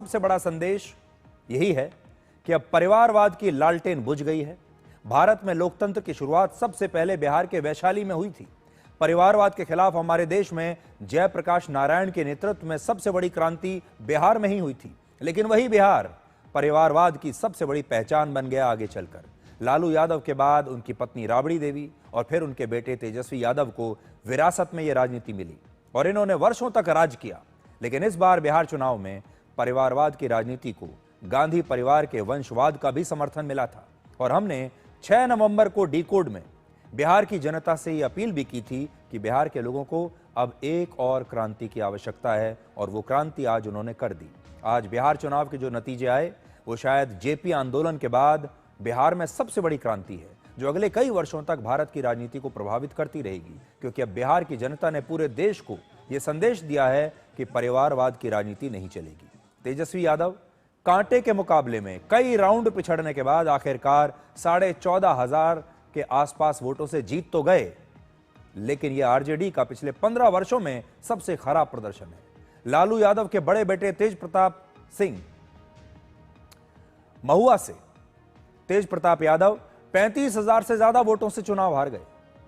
सबसे बड़ा संदेश यही है कि अब परिवारवाद की लालटेन बुझ गई है। भारत में लोकतंत्र की शुरुआत सबसे पहले बिहार के वैशाली में हुई थी। परिवारवाद के खिलाफ हमारे देश में जयप्रकाश नारायण के नेतृत्व में सबसे बड़ी क्रांति बिहार में ही हुई थी, लेकिन वही बिहार परिवारवाद की सबसे बड़ी पहचान बन गया आगे चलकर। लालू यादव के बाद उनकी पत्नी राबड़ी देवी और फिर उनके बेटे तेजस्वी यादव को विरासत में यह राजनीति मिली और इन्होंने वर्षों तक राज किया। लेकिन इस बार बिहार चुनाव में परिवारवाद की राजनीति को गांधी परिवार के वंशवाद का भी समर्थन मिला था और हमने 6 नवंबर को डिकोड में बिहार की जनता से ये अपील भी की थी कि बिहार के लोगों को अब एक और क्रांति की आवश्यकता है और वो क्रांति आज उन्होंने कर दी। आज बिहार चुनाव के जो नतीजे आए वो शायद जेपी आंदोलन के बाद बिहार में सबसे बड़ी क्रांति है जो अगले कई वर्षों तक भारत की राजनीति को प्रभावित करती रहेगी, क्योंकि अब बिहार की जनता ने पूरे देश को यह संदेश दिया है कि परिवारवाद की राजनीति नहीं चलेगी। तेजस्वी यादव कांटे के मुकाबले में कई राउंड पिछड़ने के बाद आखिरकार 14,500 के आसपास वोटों से जीत तो गए, लेकिन यह आरजेडी का पिछले 15 वर्षों में सबसे खराब प्रदर्शन है। लालू यादव के बड़े बेटे तेज प्रताप सिंह महुआ से तेज प्रताप यादव 35,000 से ज्यादा वोटों से चुनाव हार गए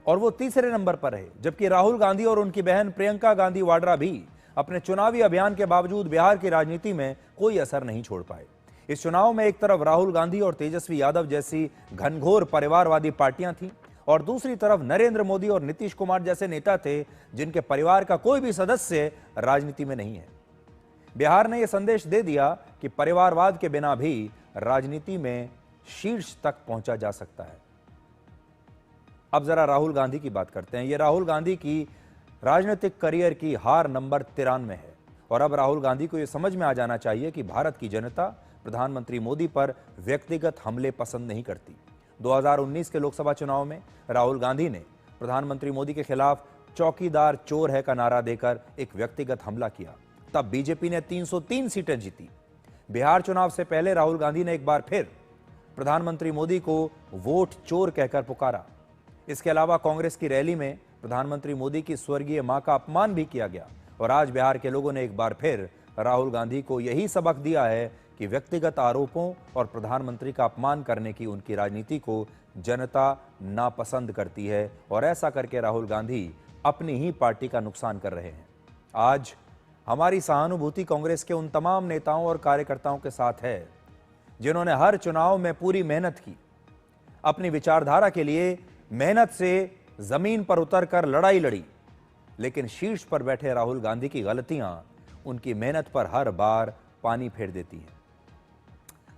और वो तीसरे नंबर पर रहे, जबकि राहुल गांधी और उनकी बहन प्रियंका गांधी वाड्रा भी अपने चुनावी अभियान के बावजूद बिहार की राजनीति में कोई असर नहीं छोड़ पाए। इस चुनाव में एक तरफ राहुल गांधी और तेजस्वी यादव जैसी घनघोर परिवारवादी पार्टियां थीं और दूसरी तरफ नरेंद्र मोदी और नीतीश कुमार जैसे नेता थे जिनके परिवार का कोई भी सदस्य राजनीति में नहीं है। बिहार ने यह संदेश दे दिया कि परिवारवाद के बिना भी राजनीति में शीर्ष तक पहुंचा जा सकता है। अब जरा राहुल गांधी की बात करते हैं। यह राहुल गांधी की राजनीतिक करियर की हार नंबर 93 है और अब राहुल गांधी को यह समझ में आ जाना चाहिए कि भारत की जनता प्रधानमंत्री मोदी पर व्यक्तिगत हमले पसंद नहीं करती। 2019 के लोकसभा चुनाव में राहुल गांधी ने प्रधानमंत्री मोदी के खिलाफ चौकीदार चोर है का नारा देकर एक व्यक्तिगत हमला किया। तब बीजेपी ने 303 सीटें जीती। बिहार चुनाव से पहले राहुल गांधी ने एक बार फिर प्रधानमंत्री मोदी को वोट चोर कहकर पुकारा। इसके अलावा कांग्रेस की रैली में प्रधानमंत्री मोदी की स्वर्गीय मां का अपमान भी किया गया और आज बिहार के लोगों ने एक बार फिर राहुल गांधी को यही सबक दिया है कि व्यक्तिगत आरोपों और प्रधानमंत्री का अपमान करने की उनकी राजनीति को जनता नापसंद करती है और ऐसा करके राहुल गांधी अपनी ही पार्टी का नुकसान कर रहे हैं। आज हमारी सहानुभूति कांग्रेस के उन तमाम नेताओं और कार्यकर्ताओं के साथ है जिन्होंने हर चुनाव में पूरी मेहनत की, अपनी विचारधारा के लिए मेहनत से जमीन पर उतरकर लड़ाई लड़ी, लेकिन शीर्ष पर बैठे राहुल गांधी की गलतियां उनकी मेहनत पर हर बार पानी फेर देती हैं।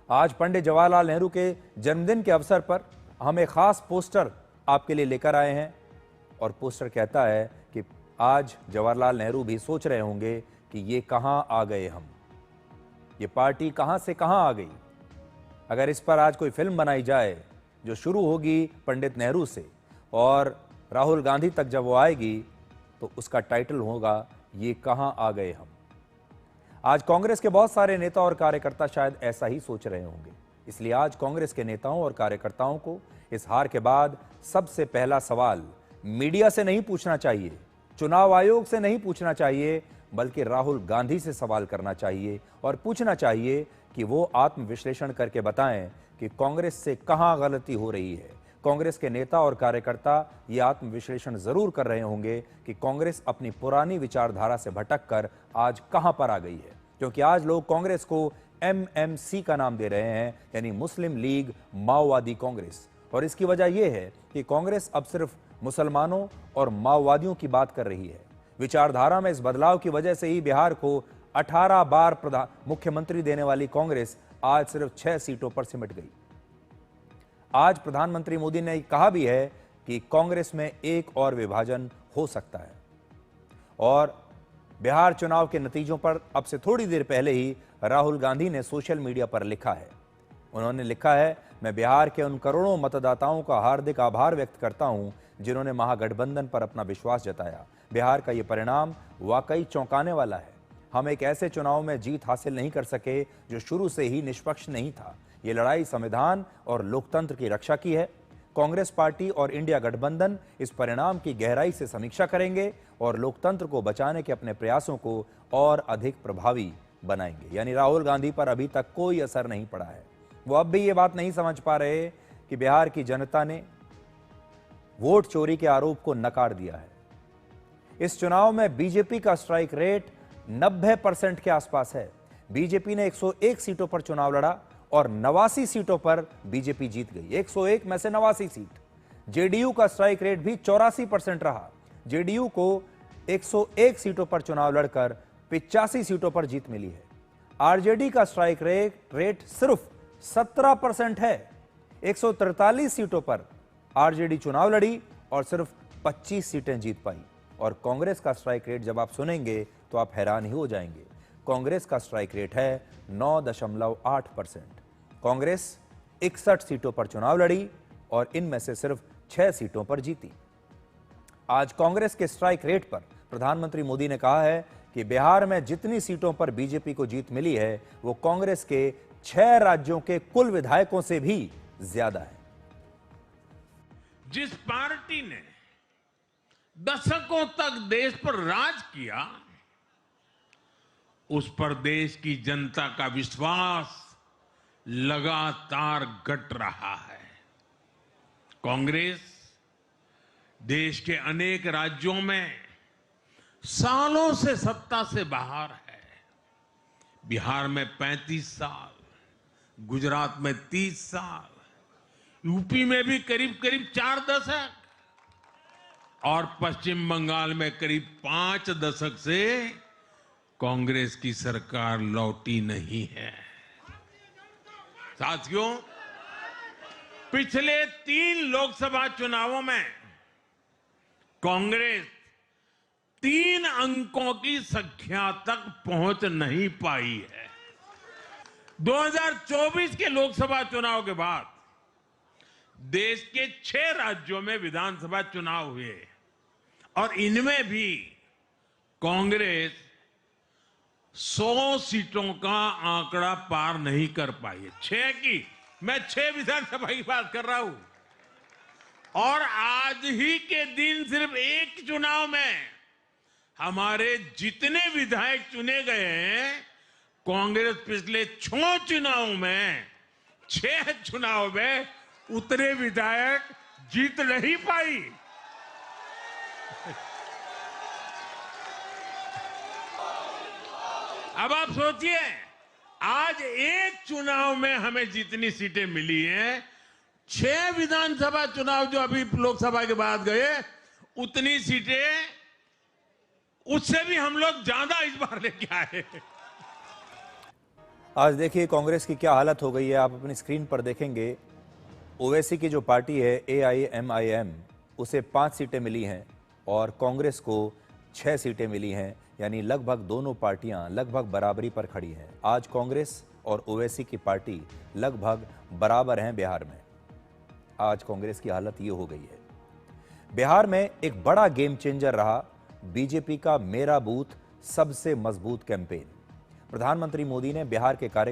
आज पंडित जवाहरलाल नेहरू के जन्मदिन के अवसर पर हम एक खास पोस्टर आपके लिए लेकर आए हैं और पोस्टर कहता है कि आज जवाहरलाल नेहरू भी सोच रहे होंगे कि ये कहां आ गए हम, ये पार्टी कहां से कहां आ गई। अगर इस पर आज कोई फिल्म बनाई जाए जो शुरू होगी पंडित नेहरू से और राहुल गांधी तक जब वो आएगी तो उसका टाइटल होगा ये कहां आ गए हम। आज कांग्रेस के बहुत सारे नेता और कार्यकर्ता शायद ऐसा ही सोच रहे होंगे। इसलिए आज कांग्रेस के नेताओं और कार्यकर्ताओं को इस हार के बाद सबसे पहला सवाल मीडिया से नहीं पूछना चाहिए, चुनाव आयोग से नहीं पूछना चाहिए, बल्कि राहुल गांधी से सवाल करना चाहिए और पूछना चाहिए कि वो आत्मविश्लेषण करके बताएं कि कांग्रेस से कहां गलती हो रही है। कांग्रेस के नेता और कार्यकर्ता ये आत्मविश्लेषण जरूर कर रहे होंगे कि कांग्रेस अपनी पुरानी विचारधारा से भटककर आज कहां पर आ गई है, क्योंकि आज लोग कांग्रेस को एमएमसी का नाम दे रहे हैं, यानी मुस्लिम लीग माओवादी कांग्रेस। और इसकी वजह यह है कि कांग्रेस अब सिर्फ मुसलमानों और माओवादियों की बात कर रही है। विचारधारा में इस बदलाव की वजह से ही बिहार को 18 बार मुख्यमंत्री देने वाली कांग्रेस आज सिर्फ 6 सीटों पर सिमट गई। आज प्रधानमंत्री मोदी ने कहा भी है कि कांग्रेस में एक और विभाजन हो सकता है और बिहार चुनाव के नतीजों पर अब से थोड़ी देर पहले ही राहुल गांधी ने सोशल मीडिया पर लिखा है। उन्होंने लिखा है, मैं बिहार के उन करोड़ों मतदाताओं का हार्दिक आभार व्यक्त करता हूं जिन्होंने महागठबंधन पर अपना विश्वास जताया। बिहार का यह परिणाम वाकई चौंकाने वाला है। हम एक ऐसे चुनाव में जीत हासिल नहीं कर सके जो शुरू से ही निष्पक्ष नहीं था। ये लड़ाई संविधान और लोकतंत्र की रक्षा की है। कांग्रेस पार्टी और इंडिया गठबंधन इस परिणाम की गहराई से समीक्षा करेंगे और लोकतंत्र को बचाने के अपने प्रयासों को और अधिक प्रभावी बनाएंगे। यानी राहुल गांधी पर अभी तक कोई असर नहीं पड़ा है। वो अब भी ये बात नहीं समझ पा रहे कि बिहार की जनता ने वोट चोरी के आरोप को नकार दिया है। इस चुनाव में बीजेपी का स्ट्राइक रेट 90% के आसपास है। बीजेपी ने 101 सीटों पर चुनाव लड़ा और 89 सीटों पर बीजेपी जीत गई। 101 में से 89 सीट। जेडीयू का स्ट्राइक रेट भी 84% रहा। जेडीयू को 101 सीटों पर चुनाव लड़कर 85 सीटों पर जीत मिली है। आरजेडी का स्ट्राइक रेट सिर्फ 17% है। 143 सीटों पर आरजेडी चुनाव लड़ी और सिर्फ 25 सीटें जीत पाई। और कांग्रेस का स्ट्राइक रेट जब आप सुनेंगे तो आप हैरान ही हो जाएंगे। कांग्रेस का स्ट्राइक रेट है 9.8%। कांग्रेस 61 सीटों पर चुनाव लड़ी और इनमें से सिर्फ 6 सीटों पर जीती। आज कांग्रेस के स्ट्राइक रेट पर प्रधानमंत्री मोदी ने कहा है कि बिहार में जितनी सीटों पर बीजेपी को जीत मिली है वो कांग्रेस के 6 राज्यों के कुल विधायकों से भी ज्यादा है। जिस पार्टी ने दशकों तक देश पर राज किया, उस पर देश की जनता का विश्वास लगातार घट रहा है। कांग्रेस देश के अनेक राज्यों में सालों से सत्ता से बाहर है। बिहार में 35 साल, गुजरात में 30 साल, यूपी में भी करीब करीब 4 दशक और पश्चिम बंगाल में करीब 5 दशक से कांग्रेस की सरकार लौटी नहीं है। साथियों, पिछले 3 लोकसभा चुनावों में कांग्रेस 3 अंकों की संख्या तक पहुंच नहीं पाई है। 2024 के लोकसभा चुनाव के बाद देश के 6 राज्यों में विधानसभा चुनाव हुए और इनमें भी कांग्रेस 100 सीटों का आंकड़ा पार नहीं कर पाई है। 6 की, मैं 6 विधानसभा की बात कर रहा हूं। और आज ही के दिन सिर्फ एक चुनाव में हमारे जितने विधायक चुने गए हैं, कांग्रेस पिछले 6 चुनावों में 6 चुनाव में उतने विधायक जीत नहीं पाई। अब आप सोचिए, आज एक चुनाव में हमें जितनी सीटें मिली हैं, 6 विधानसभा चुनाव जो अभी लोकसभा के बाद गए, उतनी सीटें उससे भी हम लोग ज्यादा इस बार लेके आए। आज देखिए कांग्रेस की क्या हालत हो गई है। आप अपनी स्क्रीन पर देखेंगे, ओवैसी की जो पार्टी है AIMIM, उसे 5 सीटें मिली हैं और कांग्रेस को 6 सीटें मिली हैं। यानी लगभग दोनों पार्टियां लगभग बराबरी पर खड़ी हैं। आज कांग्रेस और ओवैसी की पार्टी लगभग बराबर हैं बिहार में। आज कांग्रेस की हालत ये हो गई है। बिहार में एक बड़ा गेम चेंजर रहा बीजेपी का मेरा बूथ सबसे मजबूत कैंपेन। प्रधानमंत्री मोदी ने बिहार के कार्य